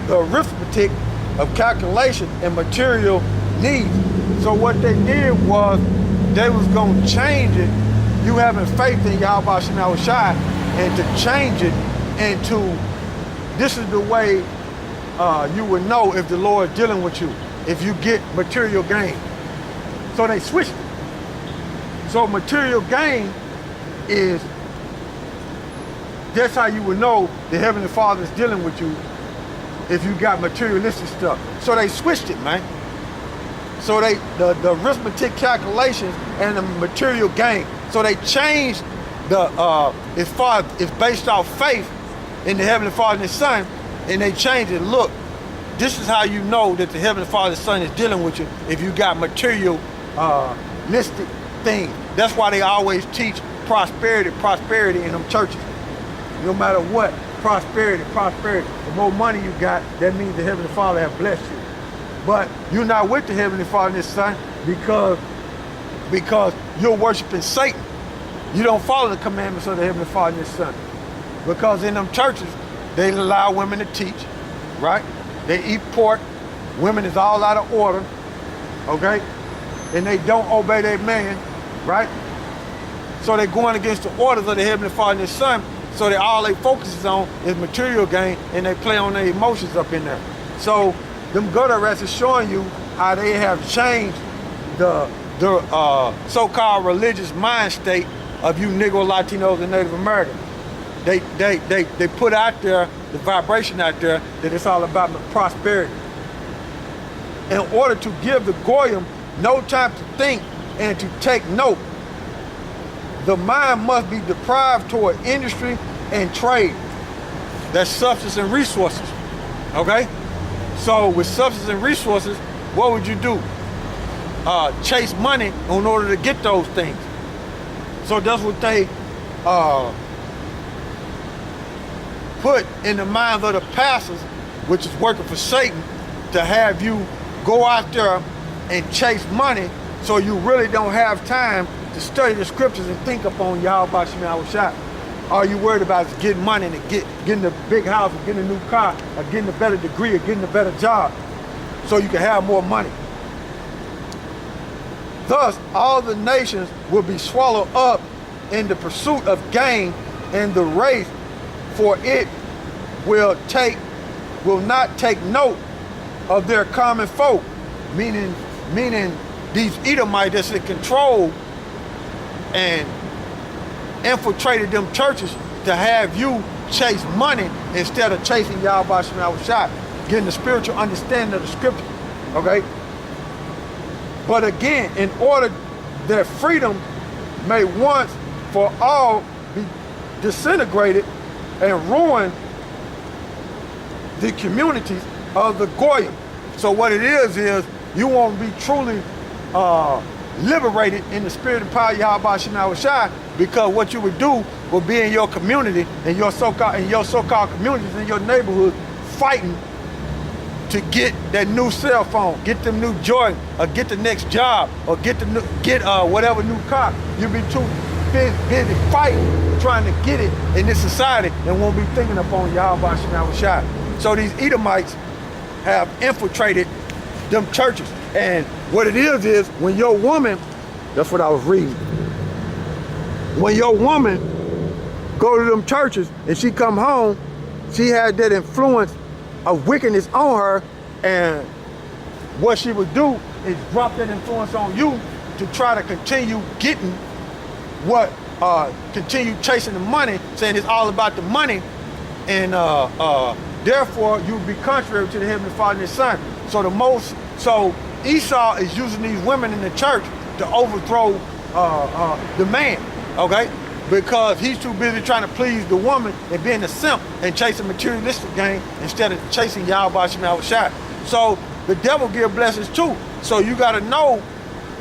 the arithmetic of calculation and material needs. So what they did was they was going to change it, you having faith in YAHAWASHI, and to change it into, this is the way you would know if the Lord is dealing with you, if you get material gain. So they switched it. So material gain is, that's how you would know the Heavenly Father is dealing with you if you got materialistic stuff. So they switched it, man. So the arithmetic calculations and the material gain. So they changed as far as it's based off faith in the Heavenly Father and His Son, and they changed it. Look, this is how you know that the Heavenly Father and Son is dealing with you if you got materialistic things. That's why they always teach prosperity in them churches. No matter what, prosperity. The more money you got, that means the Heavenly Father has blessed you. But you're not with the Heavenly Father and His Son because you're worshiping Satan. You don't follow the commandments of the Heavenly Father and His Son. Because in them churches, they allow women to teach, right? They eat pork. Women is all out of order, okay? And they don't obey their man, right? So they're going against the orders of the Heavenly Father and His Son. So all they focus is on is material gain, and they play on their emotions up in there. So them gutter rats is showing you how they have changed the so-called religious mind state of you Negro, Latinos, and Native Americans. They put out there, the vibration out there, that it's all about prosperity. In order to give the Goyim no time to think and to take note, the mind must be deprived toward industry and trade. That's substance and resources, okay? So with substance and resources, what would you do? Chase money in order to get those things. So that's what they put in the minds of the pastors, which is working for Satan, to have you go out there and chase money, so you really don't have time to study the scriptures and think upon YAHAWASHI. All you worried about is getting money and getting a big house, or getting a new car, or getting a better degree, or getting a better job, so you can have more money. Thus, all the nations will be swallowed up in the pursuit of gain, and the race for it will not take note of their common folk, meaning these Edomites that's in control and infiltrated them churches to have you chase money instead of chasing YAHAWASHI, getting the spiritual understanding of the scripture, okay? But again, in order that freedom may once for all be disintegrated and ruin the communities of the Goyim. So what it is you won't be truly liberated in the spirit and power of YAHAWASHI, because what you would do will be in your community, in your so-called communities, in your neighborhood, fighting to get that new cell phone, get them new Jordan, or get the next job, or get whatever new car. You'll be too busy fighting, trying to get it in this society, and won't be thinking upon YAHAWASHI. So these Edomites have infiltrated them churches. And what it is when your woman, that's what I was reading, when your woman go to them churches and she come home, she had that influence of wickedness on her, and what she would do is drop that influence on you to try to continue getting continue chasing the money, saying it's all about the money, and therefore you would be contrary to the Heavenly Father and His Son. So Esau is using these women in the church to overthrow the man, okay? Because he's too busy trying to please the woman and being a simp and chasing materialistic gain instead of chasing YAHAWASHI. So the devil gives blessings too. So you got to know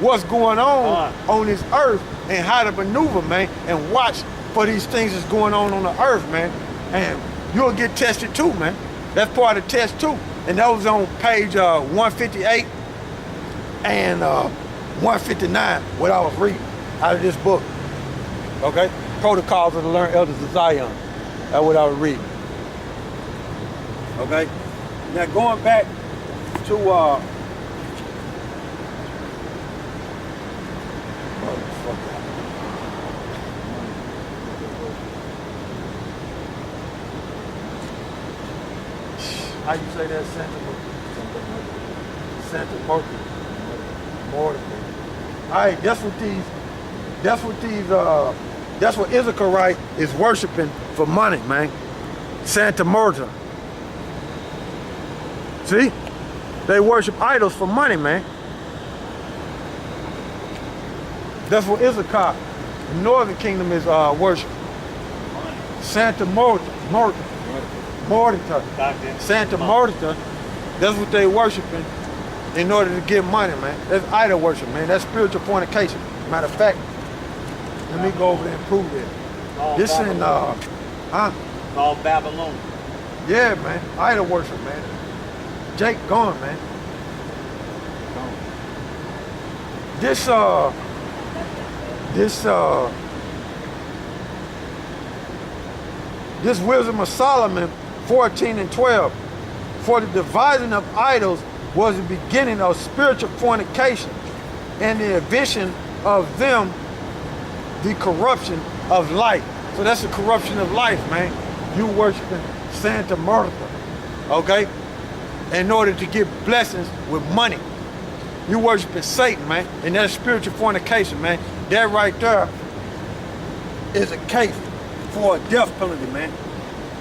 what's going on this earth and how to maneuver, man, and watch for these things that's going on the earth, man. And you'll get tested too, man. That's part of the test too. And that was on page 158 and 159, what I was reading out of this book. Okay? Protocols of the Learned Elders of Zion. That's what I was reading. Okay? Now going back to how you say that? Santa Martha. Mortimer. Alright, that's what Issachar is worshiping for money, man. Santa Martha. See? They worship idols for money, man. That's what Issachar, the northern kingdom, is worshiping. Santa Martha. Santa Martha. That's what they worshiping in order to get money, man. That's idol worship, man. That's spiritual fornication. Matter of fact, let me go over there and prove it. This in All Babylon. Yeah, man. Idol worship, man. Jake gone, man. This Wisdom of Solomon 14 and 12. For the devising of idols was the beginning of spiritual fornication, and the addition of them the corruption of life. So that's the corruption of life, man. You worshiping Santa Martha, okay? In order to get blessings with money. You worshiping Satan, man, and that's spiritual fornication, man. That right there is a case for a death penalty, man.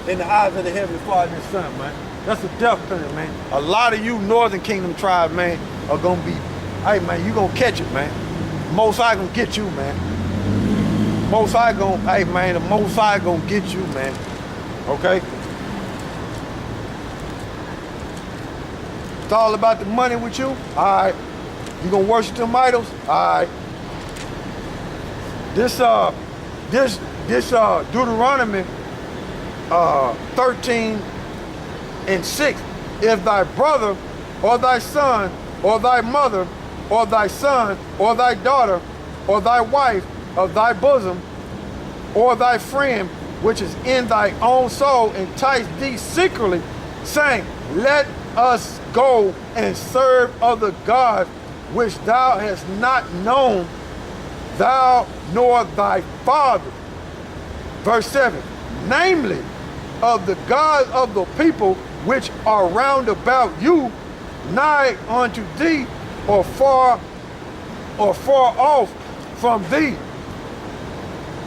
In the eyes of the Heavenly Father and Son, man. That's a death penalty, man. A lot of you Northern Kingdom tribes, man, are gonna be, hey, man, you gonna catch it, man. Most High gonna get you, man. Most High gonna, hey, man, the Most High gonna get you, man. Okay? It's all about the money with you? All right. You gonna worship them idols? All right. This Deuteronomy 13 and 6. If thy brother or thy son or thy mother or thy son or thy daughter or thy wife of thy bosom or thy friend which is in thy own soul entice thee secretly, saying, let us go and serve other gods which thou hast not known, thou nor thy father. Verse 7, namely, of the gods of the people which are round about you, nigh unto thee, or far off from thee,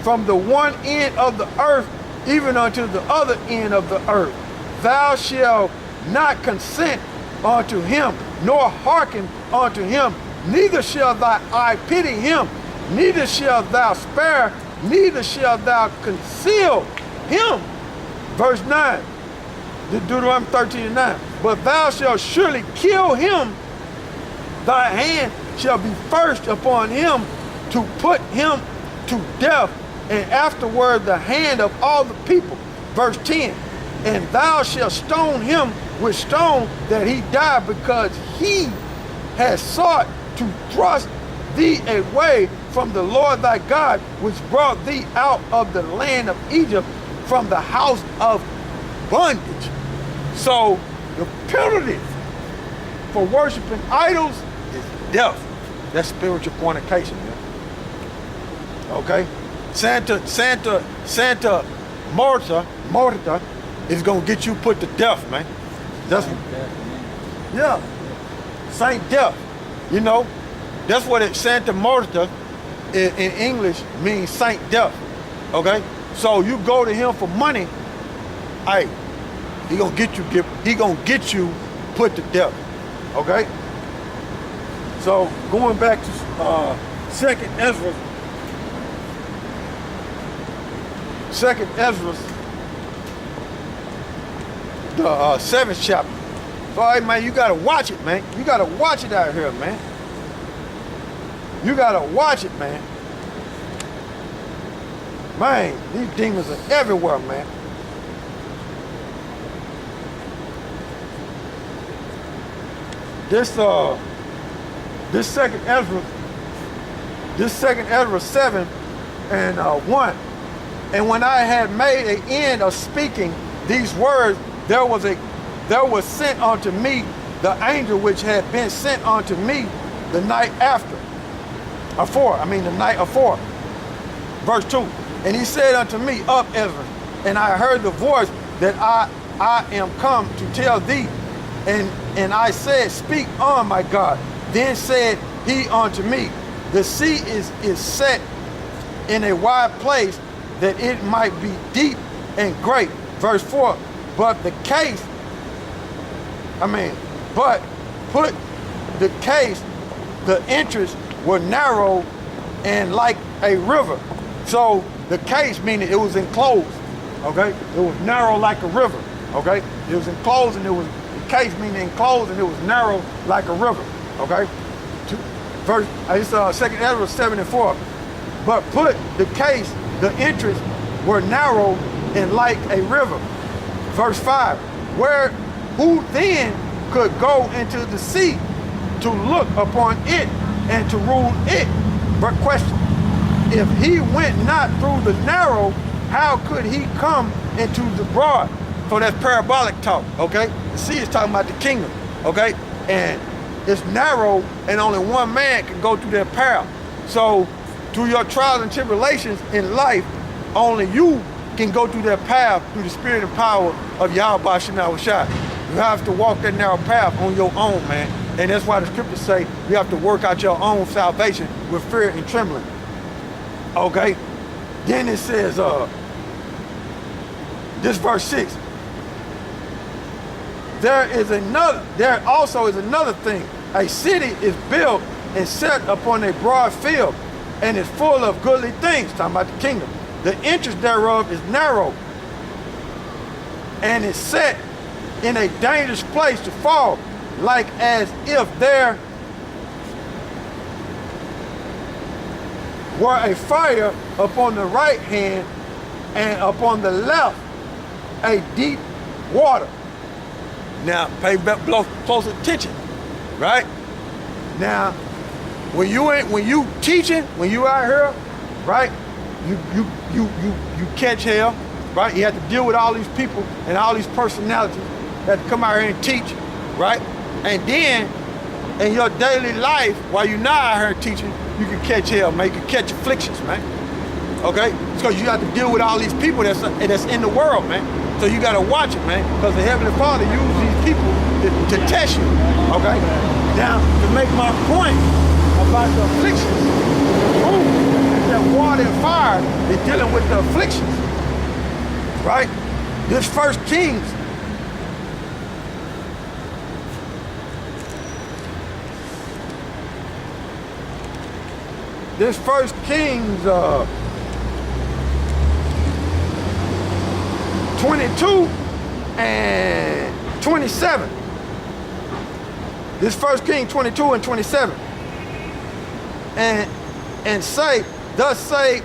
from the one end of the earth even unto the other end of the earth. Thou shalt not consent unto him, nor hearken unto him, neither shall thy eye pity him, neither shalt thou spare, neither shalt thou conceal him. Verse 9, Deuteronomy 13 and 9. But thou shalt surely kill him, thy hand shall be first upon him to put him to death, and afterward the hand of all the people. Verse 10, and thou shalt stone him with stone that he die, because he has sought to thrust thee away from the Lord thy God, which brought thee out of the land of Egypt, from the house of bondage. So the penalty for worshiping idols is death. That's spiritual fornication, man. Okay? Santa Martha is gonna get you put to death, man. That's yeah. Saint death. You know, that's what Santa Martha in English means, saint death. Okay? So you go to him for money, hey, he gonna get you put to death. Okay? So going back to 2nd Ezra, the 7th chapter. So hey, man, you gotta watch it, man. You gotta watch it out here, man. You gotta watch it, man. Man, these demons are everywhere, man. This 2nd Ezra 7 and 1. And when I had made an end of speaking these words, there was a there was sent unto me the angel which had been sent unto me the night the night afore. Verse 2. And he said unto me, Up, Ezra, and I heard the voice that I am come to tell thee. And I said, Speak on, my God. Then said he unto me, The sea is set in a wide place, that it might be deep and great. Verse 4. But put the case, the entrance were narrow and like a river. So the case meaning it was enclosed, okay? It was narrow like a river, okay? It was enclosed, and the case meaning enclosed, and it was narrow like a river, okay? Verse, it's 2 Ezra 7 and 4. But put the case, the entrance were narrow and like a river. Verse 5. Who then could go into the sea to look upon it and to rule it? But question, if he went not through the narrow, how could he come into the broad? So that's parabolic talk, okay? The sea is talking about the kingdom, okay? And it's narrow, and only one man can go through that path. So through your trials and tribulations in life, only you can go through that path through the spirit and power of YAHAWASHI. You have to walk that narrow path on your own, man. And that's why the scriptures say you have to work out your own salvation with fear and trembling. Okay? Then it says, this verse 6. There also is another thing. A city is built and set upon a broad field, and is full of goodly things, talking about the kingdom. The entrance thereof is narrow, and is set in a dangerous place to fall, like as if there were a fire upon the right hand, and upon the left a deep water. Now pay close attention, right? Now when you teaching, when you out here, right, you catch hell, right? You have to deal with all these people and all these personalities that come out here and teach, right? And then in your daily life, while you're not out here teaching, you can catch hell, man. You can catch afflictions, man. Okay? It's because you have to deal with all these people that's in the world, man. So you got to watch it, man, because the Heavenly Father uses these people to test you, okay? Now, to make my point about the afflictions, that water and fire is dealing with the afflictions, right? This First Kings, this First Kings 22 and 27. This First Kings 22 and 27. And say, thus saith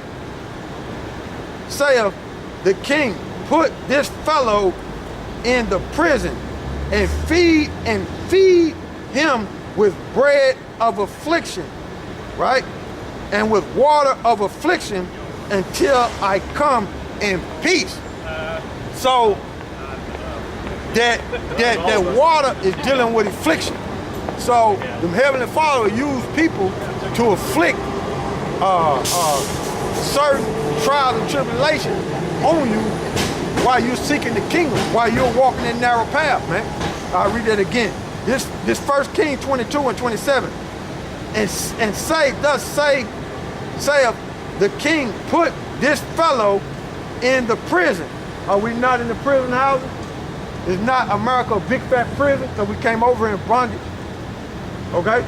the king, put this fellow in the prison and feed him with bread of affliction, right? And with water of affliction until I come in peace. So that water is dealing with affliction. So the Heavenly Father will use people to afflict certain trials and tribulations on you while you're seeking the kingdom, while you're walking in narrow path, man. I'll read that again. This First Kings 22 and 27. And say, thus saith the king, put this fellow in the prison. Are we not in the prison houses? Is not America a big fat prison? So we came over in bondage. Okay?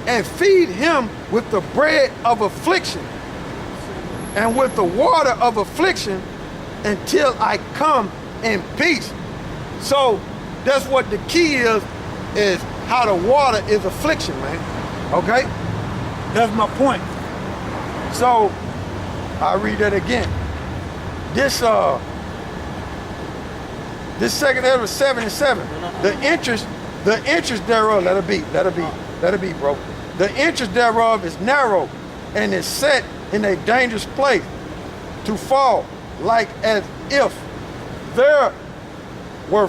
And feed him with the bread of affliction and with the water of affliction until I come in peace. So that's what the key is how the water is affliction, man. Okay? That's my point. So I'll read that again. This 2 Ezra 7 and 7. The interest thereof, let it be, bro. The interest thereof is narrow and is set in a dangerous place to fall, like as if there worth